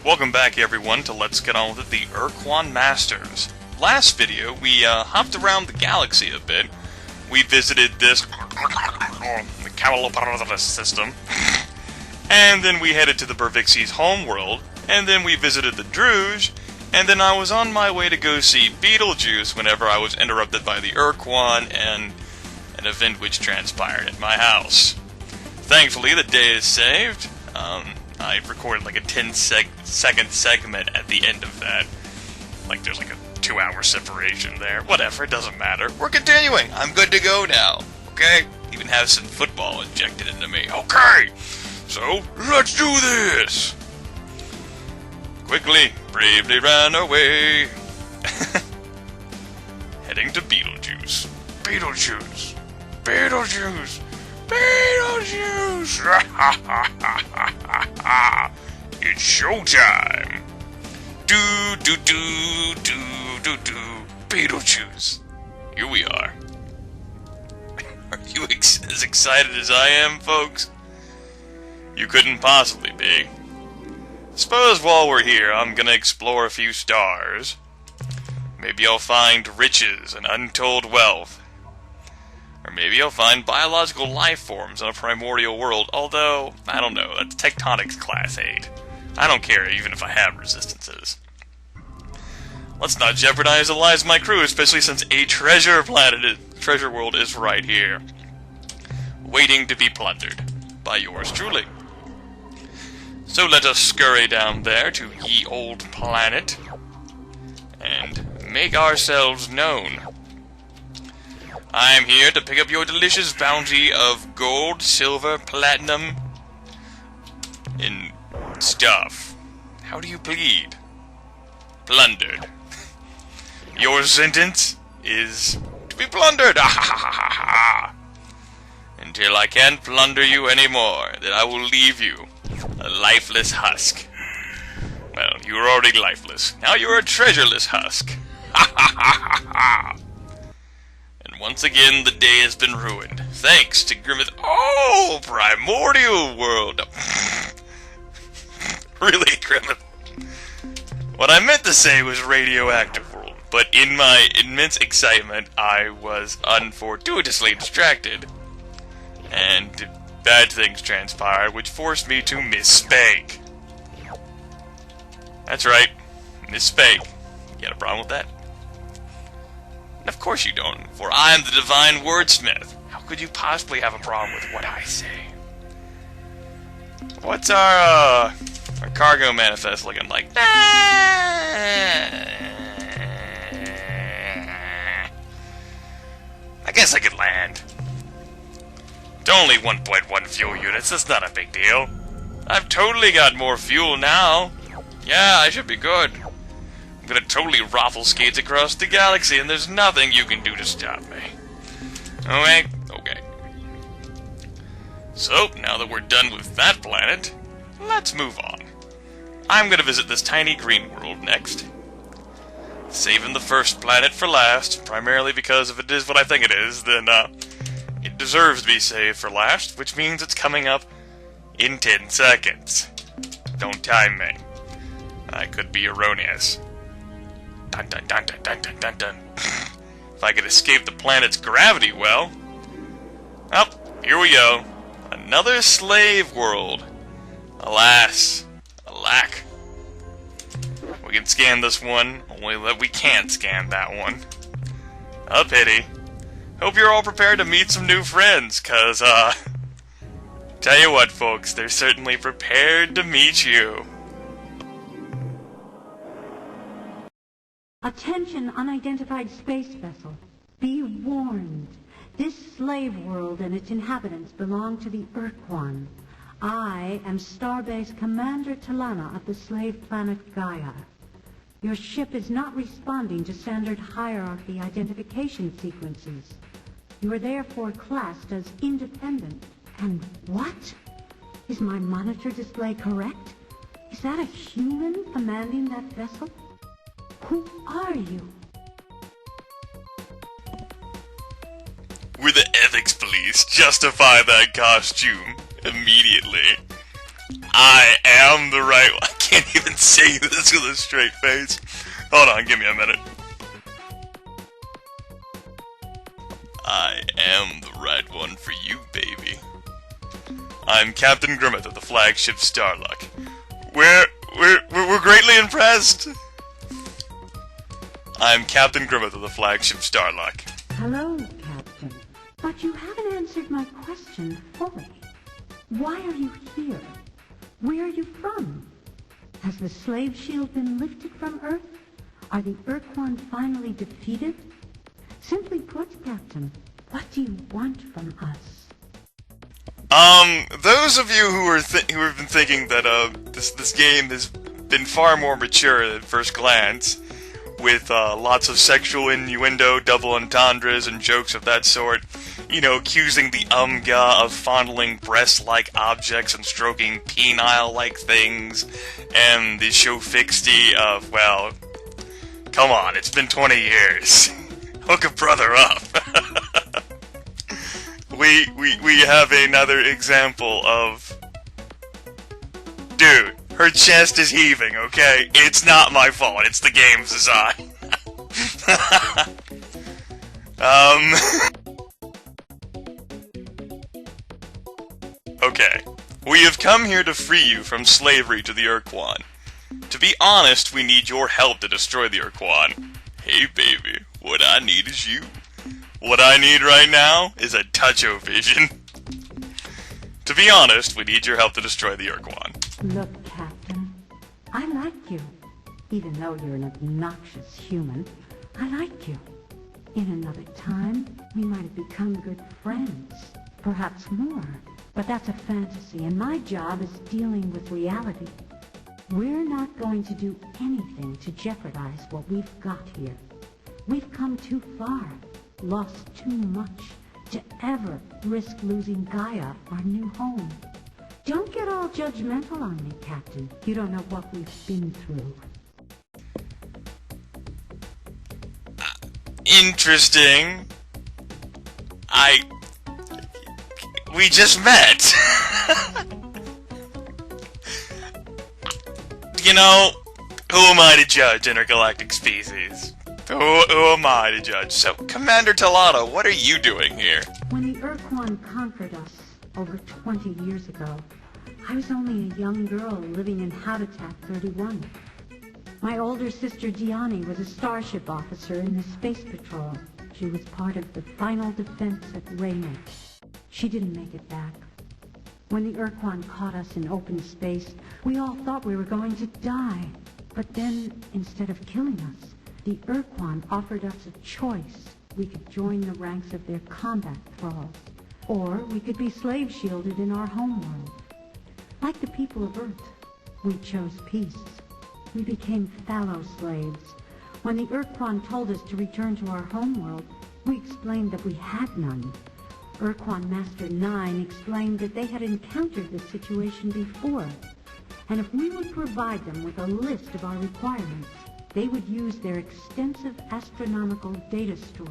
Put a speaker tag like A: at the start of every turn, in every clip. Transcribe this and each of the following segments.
A: Welcome back everyone to Let's Get On With It, the Ur-Quan Masters. Last video, we hopped around the galaxy a bit. We visited this the Camelopardus system, and then we headed to the Bervixi's homeworld, and then we visited the Druge, and then I was on my way to go see Beetlejuice whenever I was interrupted by the Ur-Quan and an event which transpired at my house. Thankfully, the day is saved. I recorded like a 10-second segment at the end of that. Like there's like a 2-hour separation there. Whatever, it doesn't matter. We're continuing. I'm good to go now. Okay? Even have some football injected into me. Okay! So, let's do this! Quickly, bravely ran away. Heading to Beetlejuice. Beetlejuice. Beetlejuice. Beetlejuice! It's showtime! Do. Beetlejuice. Here we are. Are you as excited as I am, folks? You couldn't possibly be. Suppose while we're here, I'm gonna explore a few stars. Maybe I'll find riches and untold wealth. Or maybe I'll find biological life forms in a primordial world, although, I don't know, that's Tectonics Class 8. I don't care even if I have resistances. Let's not jeopardize the lives of my crew, especially since a treasure world is right here. Waiting to be plundered by yours truly. So let us scurry down there to ye old planet and make ourselves known. I'm here to pick up your delicious bounty of gold, silver, platinum, and stuff. How do you plead? Plundered. Your sentence is to be plundered. Until I can't plunder you anymore, then I will leave you a lifeless husk. Well, you were already lifeless. Now you are a treasureless husk. And once again, the day has been ruined. Thanks to Grimith. Oh, primordial world. Really, Grimith? What I meant to say was radioactive world, but in my immense excitement, I was unfortuitously distracted. And bad things transpired, which forced me to misspeak. That's right, misspeak. You got a problem with that? Of course you don't, for I am the divine wordsmith. How could you possibly have a problem with what I say? What's our cargo manifest looking like? I guess I could land. It's only 1.1 fuel units, that's not a big deal. I've totally got more fuel now. Yeah, I should be good. I'm gonna totally raffle skates across the galaxy, and there's nothing you can do to stop me. Okay. So, now that we're done with that planet, let's move on. I'm gonna visit this tiny green world next. Saving the first planet for last, primarily because if it is what I think it is, then, it deserves to be saved for last, which means it's coming up in 10 seconds. Don't time me. I could be erroneous. Dun dun dun dun dun dun dun dun. If I could escape the planet's gravity, well... Oh, here we go. Another slave world. Alas. Alack. We can scan this one, only that we can't scan that one. A pity. Hope you're all prepared to meet some new friends, cause, tell you what, folks, they're certainly prepared to meet you.
B: Attention, unidentified space vessel. Be warned. This slave world and its inhabitants belong to the Ur-Quan. I am Starbase Commander Talana of the slave planet Gaia. Your ship is not responding to standard hierarchy identification sequences. You are therefore classed as independent. And what? Is my monitor display correct? Is that a human commanding that vessel? Who are you?
A: We're the ethics police. Justify that costume immediately. I am the right one. can't even say this with a straight face. Hold on, give me a minute. I am the right one for you, baby. I'm Captain Grimith of the flagship Starluck. We're greatly impressed. I'm Captain Grimith of the flagship Starluck.
B: Hello, Captain. But you haven't answered my question fully. Why are you here? Where are you from? Has the slave shield been lifted from Earth? Are the Ur-Quan finally defeated? Simply put, Captain, what do you want from us?
A: Those of you who have been thinking that this game has been far more mature at first glance, with lots of sexual innuendo, double entendres, and jokes of that sort, you know, accusing the Umga of fondling breast-like objects and stroking penile-like things, and the Shofixty of, well, come on, it's been 20 years. Hook a brother up. We have another example of... Dude, her chest is heaving, okay? It's not my fault, it's the game's design. Okay. We have come here to free you from slavery to the Ur-Quan. To be honest, we need your help to destroy the Ur-Quan. Hey baby, what I need is you. What I need right now is a touch-o-vision. To be honest, we need your help to destroy the Ur-Quan.
B: Look, Captain, I like you. Even though you're an obnoxious human, I like you. In another time, we might have become good friends. Perhaps more. But that's a fantasy, and my job is dealing with reality. We're not going to do anything to jeopardize what we've got here. We've come too far, lost too much, to ever risk losing Gaia, our new home. Don't get all judgmental on me, Captain. You don't know what we've been through.
A: Interesting. We just met. You know, who am I to judge intergalactic species? Who am I to judge? So, Commander Talata, what are you doing here?
B: When the Ur-Quan conquered us over 20 years ago, I was only a young girl living in Habitat 31. My older sister Gianni was a starship officer in the Space Patrol. She was part of the final defense at Raymond. She didn't make it back. When the Ur-Quan caught us in open space, we all thought we were going to die. But then, instead of killing us, the Ur-Quan offered us a choice. We could join the ranks of their combat thralls, or we could be slave-shielded in our homeworld. Like the people of Earth, we chose peace. We became fallow slaves. When the Ur-Quan told us to return to our homeworld, we explained that we had none. Ur-Quan Master 9 explained that they had encountered this situation before, and if we would provide them with a list of our requirements, they would use their extensive astronomical data stores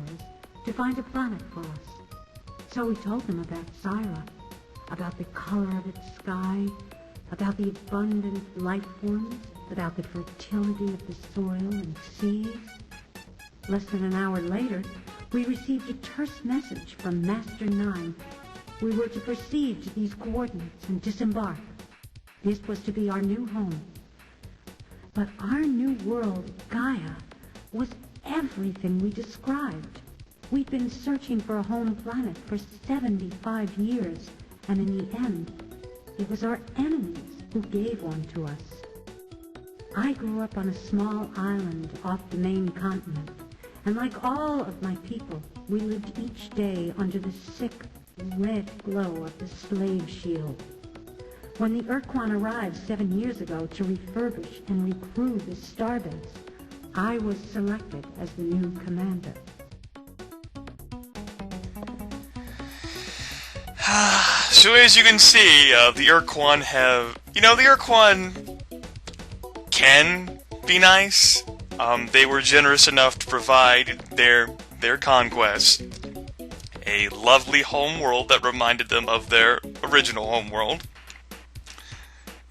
B: to find a planet for us. So we told them about Syra, about the color of its sky, about the abundant life forms, about the fertility of the soil and seas. Less than an hour later, we received a terse message from Master 9. We were to proceed to these coordinates and disembark. This was to be our new home. But our new world, Gaia, was everything we described. We'd been searching for a home planet for 75 years, and in the end, it was our enemies who gave one to us. I grew up on a small island off the main continent, and like all of my people, we lived each day under the sick, red glow of the slave shield. When the Ur-Quan arrived 7 years ago to refurbish and recrew the starbase, I was selected as the new commander.
A: So as you can see, the Ur-Quan have... You know, the Ur-Quan can be nice. They were generous enough to provide their conquests a lovely home world that reminded them of their original home world.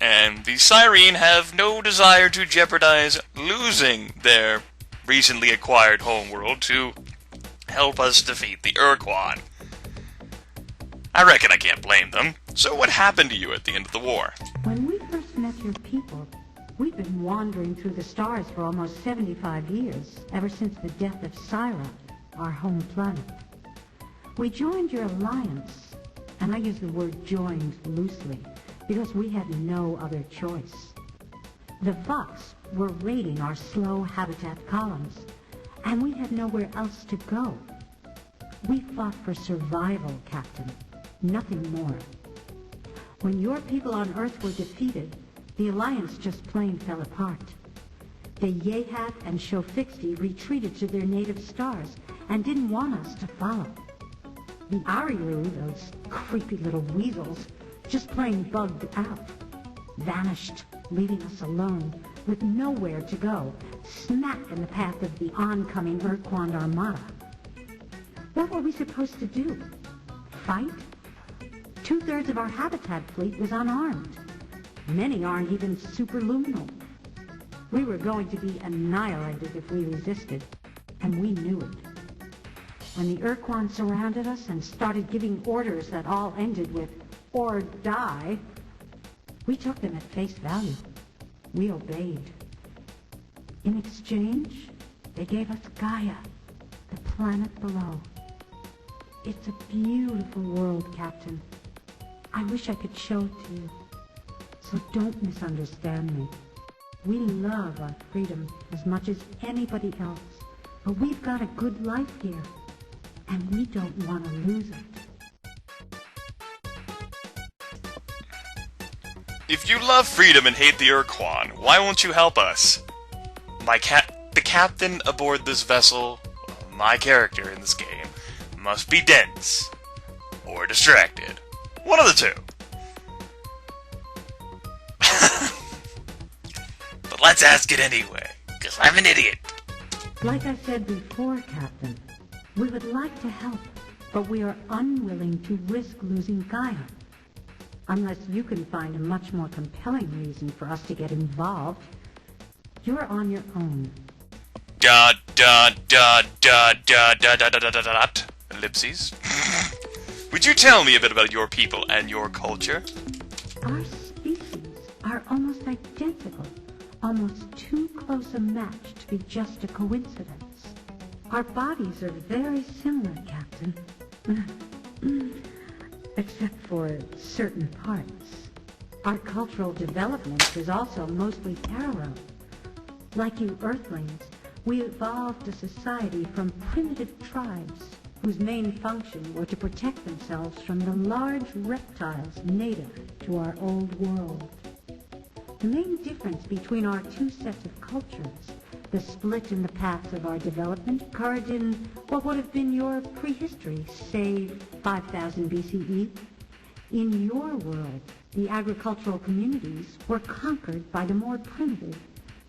A: and the Syreen have no desire to jeopardize losing their recently acquired homeworld to help us defeat the Ur-Quan. I reckon I can't blame them. So what happened to you at the end of the war?
B: When we first met your people, we'd been wandering through the stars for almost 75 years, ever since the death of Syra, our home planet. We joined your alliance, and I use the word joined loosely, because we had no other choice. The Vox were raiding our slow habitat columns, and we had nowhere else to go. We fought for survival, Captain. Nothing more. When your people on Earth were defeated, the Alliance just plain fell apart. The Yehat and Shofixti retreated to their native stars and didn't want us to follow. The Ariru, those creepy little weasels, just plain bugged out. Vanished, leaving us alone, with nowhere to go, smack in the path of the oncoming Ur-Quan armada. What were we supposed to do? Fight? 2/3 of our habitat fleet was unarmed. Many aren't even superluminal. We were going to be annihilated if we resisted, and we knew it. When the Ur-Quan surrounded us and started giving orders that all ended with, "or die," we took them at face value. We obeyed. In exchange, they gave us Gaia, the planet below. It's a beautiful world, Captain. I wish I could show it to you. So don't misunderstand me. We love our freedom as much as anybody else, but we've got a good life here, and we don't want to lose it.
A: If you love freedom and hate the Ur-Quan, why won't you help us? The captain aboard this vessel, my character in this game, must be dense or distracted. One of the two. But let's ask it anyway, because I'm an idiot.
B: Like I said before, Captain, we would like to help, but we are unwilling to risk losing Gaia. Unless you can find a much more compelling reason for us to get involved, you're on your own.
A: Dot, dot, dot, dot, dot, dot, dot, dot, dot, dot. Ellipses. Would you tell me a bit about your people and your culture?
B: Our species are almost identical, almost too close a match to be just a coincidence. Our bodies are very similar, Captain. Except for certain parts. Our cultural development is also mostly parallel. Like you Earthlings, we evolved a society from primitive tribes whose main function were to protect themselves from the large reptiles native to our old world. The main difference between our two sets of cultures, the split in the paths of our development, occurred in what would have been your prehistory, say 5000 BCE. In your world, the agricultural communities were conquered by the more primitive,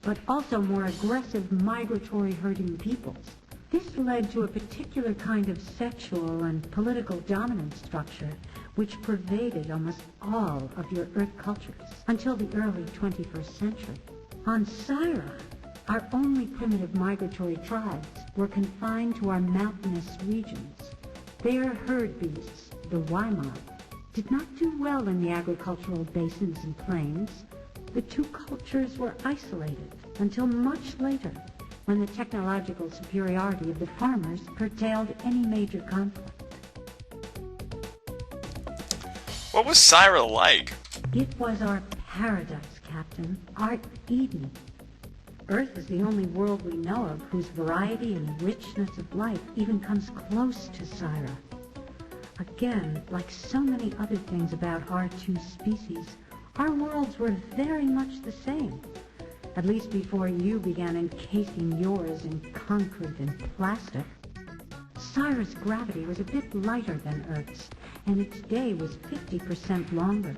B: but also more aggressive migratory herding peoples. This led to a particular kind of sexual and political dominance structure which pervaded almost all of your Earth cultures until the early 21st century. On Syra, our only primitive migratory tribes were confined to our mountainous regions. Their herd beasts, the Waimai, did not do well in the agricultural basins and plains. The two cultures were isolated until much later, when the technological superiority of the farmers curtailed any major conflict.
A: What was Syra like?
B: It was our paradise, Captain. Our Eden. Earth is the only world we know of whose variety and richness of life even comes close to Syra. Again, like so many other things about our two species, our worlds were very much the same. At least before you began encasing yours in concrete and plastic. Syra's gravity was a bit lighter than Earth's, and its day was 50% longer.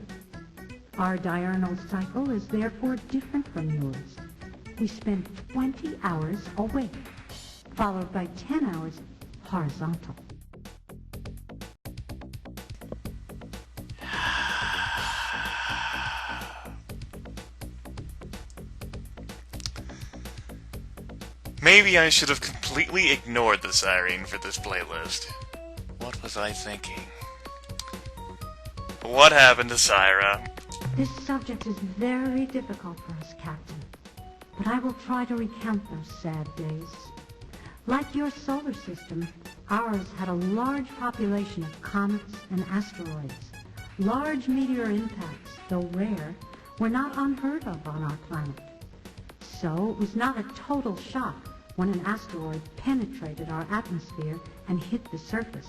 B: Our diurnal cycle is therefore different from yours. We spend 20 hours awake, followed by 10 hours horizontal.
A: Maybe I should have completely ignored the Syreen for this playlist. What was I thinking? What happened to Syra?
B: This subject is very difficult for us, Captain. But I will try to recount those sad days. Like your solar system, ours had a large population of comets and asteroids. Large meteor impacts, though rare, were not unheard of on our planet. So it was not a total shock when an asteroid penetrated our atmosphere and hit the surface.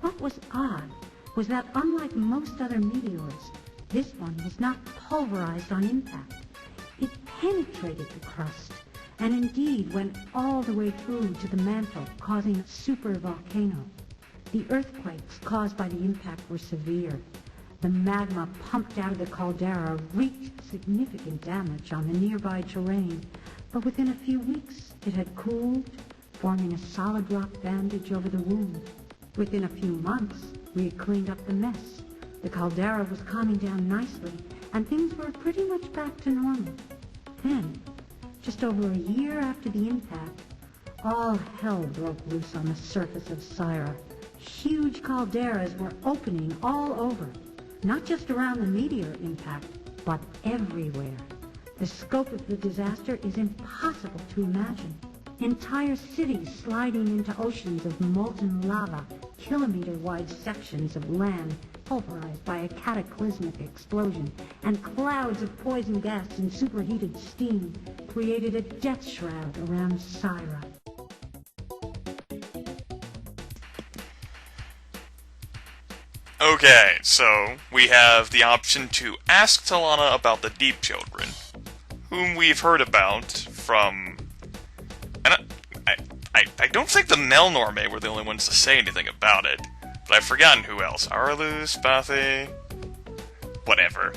B: What was odd was that unlike most other meteors, this one was not pulverized on impact. It penetrated the crust and indeed went all the way through to the mantle, causing a supervolcano. The earthquakes caused by the impact were severe. The magma pumped out of the caldera wreaked significant damage on the nearby terrain, but within a few weeks it had cooled, forming a solid rock bandage over the wound. Within a few months, we had cleaned up the mess. The caldera was calming down nicely, and things were pretty much back to normal. Then, just over a year after the impact, all hell broke loose on the surface of Syra. Huge calderas were opening all over, not just around the meteor impact, but everywhere. The scope of the disaster is impossible to imagine. Entire cities sliding into oceans of molten lava, kilometer-wide sections of land pulverized by a cataclysmic explosion, and clouds of poison gas and superheated steam created a death shroud around Syra.
A: Okay, so we have the option to ask Talana about the Deep Children, whom we've heard about from... And I don't think the Melnorme were the only ones to say anything about it, but I've forgotten who else. Arlu, Spathy... Whatever.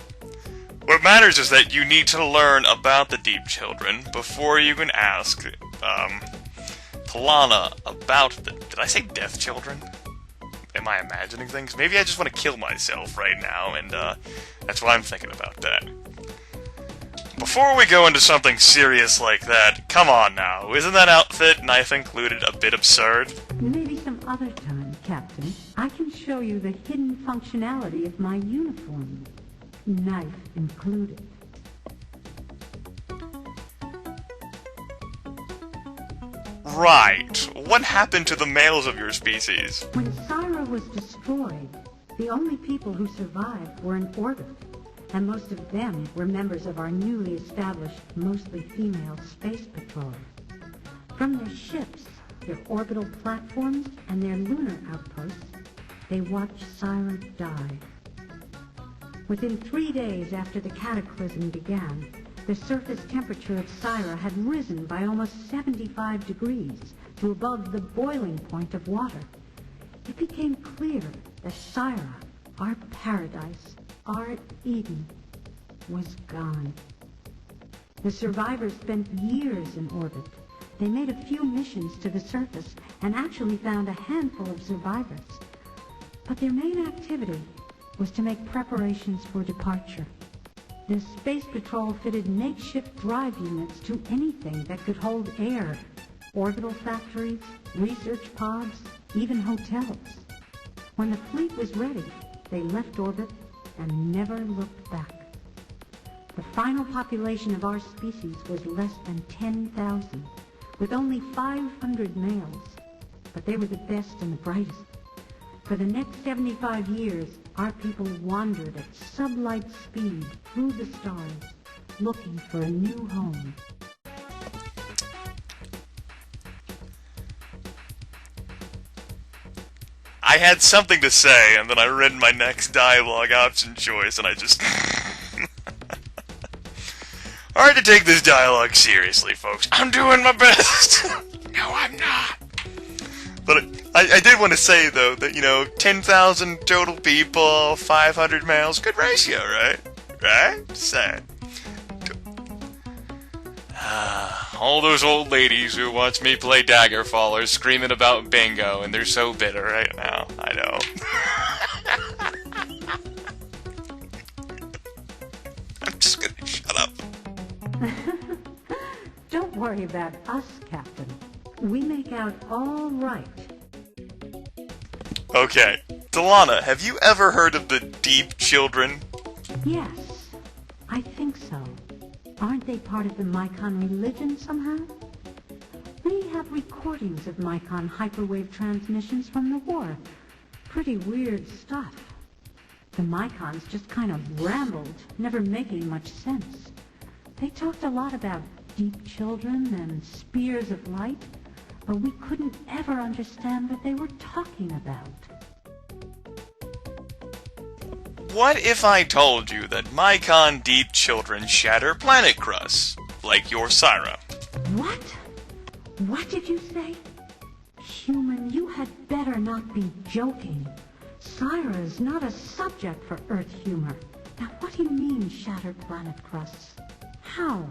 A: What matters is that you need to learn about the Deep Children before you can ask, Talana about the... Did I say Death Children? Am I imagining things? Maybe I just want to kill myself right now, and that's why I'm thinking about that. Before we go into something serious like that, come on now, isn't that outfit, knife included, a bit absurd?
B: Maybe some other time, Captain. I can show you the hidden functionality of my uniform, knife included.
A: Right. What happened to the males of your species?
B: When Syra was destroyed, the only people who survived were in orbit, and most of them were members of our newly established, mostly female space patrol. From their ships, their orbital platforms, and their lunar outposts, they watched Syra die. Within 3 days after the cataclysm began, the surface temperature of Syra had risen by almost 75 degrees to above the boiling point of water. It became clear that Syra, our paradise, our Eden, was gone. The survivors spent years in orbit. They made a few missions to the surface and actually found a handful of survivors. But their main activity was to make preparations for departure. The Space Patrol fitted makeshift drive units to anything that could hold air. Orbital factories, research pods, even hotels. When the fleet was ready, they left orbit and never looked back. The final population of our species was less than 10,000, with only 500 males. But they were the best and the brightest. For the next 75 years, our people wandered at sublight speed through the stars, looking for a new home.
A: I had something to say, and then I read my next dialogue option choice, and I just... Hard to take this dialogue seriously, folks. I'm doing my best! No, I'm not. But I did want to say, though, that, 10,000 total people, 500 males, good ratio, right? Right? Just saying. All those old ladies who watch me play Daggerfall are screaming about bingo, and they're so bitter right now. I know. I'm just gonna shut up.
B: Don't worry about us, Captain. We make out all right.
A: Okay. Delana, have you ever heard of the Deep Children?
B: Yes, I think so. Aren't they part of the Mycon religion somehow? We have recordings of Mycon hyperwave transmissions from the war. Pretty weird stuff. The Mycons just kind of rambled, never making much sense. They talked a lot about deep children and spears of light, but we couldn't ever understand what they were talking about.
A: What if I told you that Mycon Deep Children shatter planet crusts, like your Syra?
B: What? What did you say? Human, you had better not be joking. Syra is not a subject for Earth humor. Now what do you mean, shatter planet crusts? How?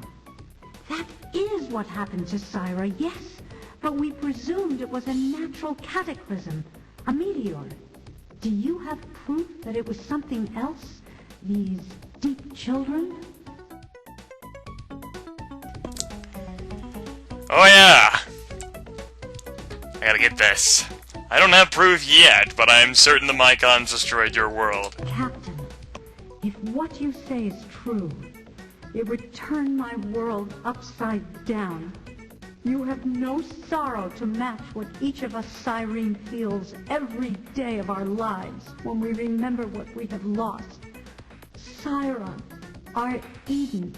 B: That is what happened to Syra, yes, but we presumed it was a natural cataclysm, a meteor. Do you have proof that it was something else? These deep children?
A: Oh yeah! I gotta get this. I don't have proof yet, but I'm certain the Mycons destroyed your world.
B: Captain, if what you say is true, it would turn my world upside down. You have no sorrow to match what each of us Syreen feels every day of our lives when we remember what we have lost. Syra, our Eden,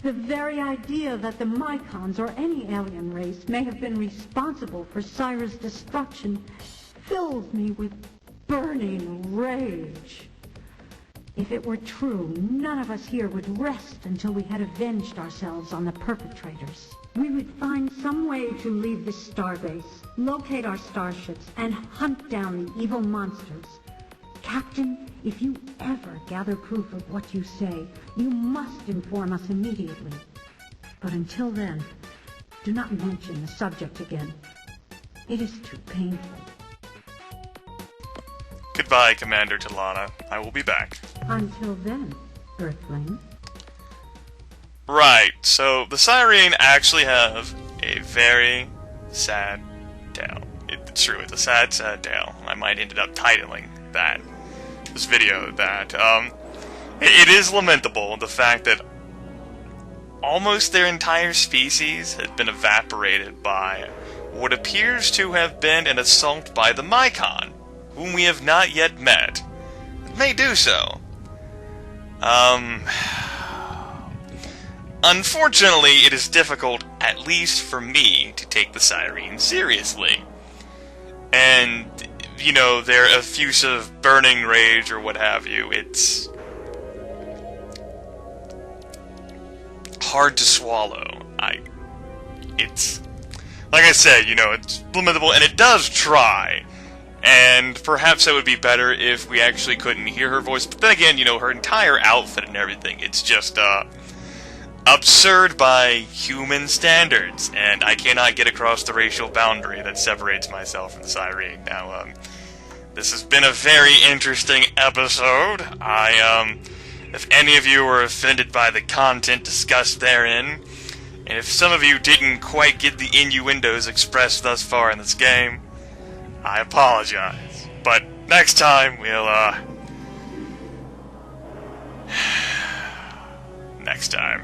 B: the very idea that the Mycons or any alien race may have been responsible for Syra's destruction fills me with burning rage. If it were true, none of us here would rest until we had avenged ourselves on the perpetrators. We would find some way to leave this starbase, locate our starships, and hunt down the evil monsters. Captain, if you ever gather proof of what you say, you must inform us immediately. But until then, do not mention the subject again. It is too painful.
A: Goodbye, Commander Delana. I will be back.
B: Until then, Earthling.
A: Right, so the Syreen actually have a very sad tale. It's true, it's a sad, sad tale. I might ended up titling this video that. It is lamentable, the fact that almost their entire species has been evaporated by what appears to have been an assault by the Mycon, whom we have not yet met. It may do so. Unfortunately, it is difficult, at least for me, to take the Syreen seriously. And, you know, their effusive burning rage or what have you, it's hard to swallow. It's, like I said, you know, it's lamentable, and it does try. And perhaps it would be better if we actually couldn't hear her voice. But then again, you know, her entire outfit and everything, it's just, absurd by human standards. And I cannot get across the racial boundary that separates myself from the Syreen. Now, this has been a very interesting episode. If any of you were offended by the content discussed therein, and if some of you didn't quite get the innuendos expressed thus far in this game, I apologize. But next time, we'll, next time.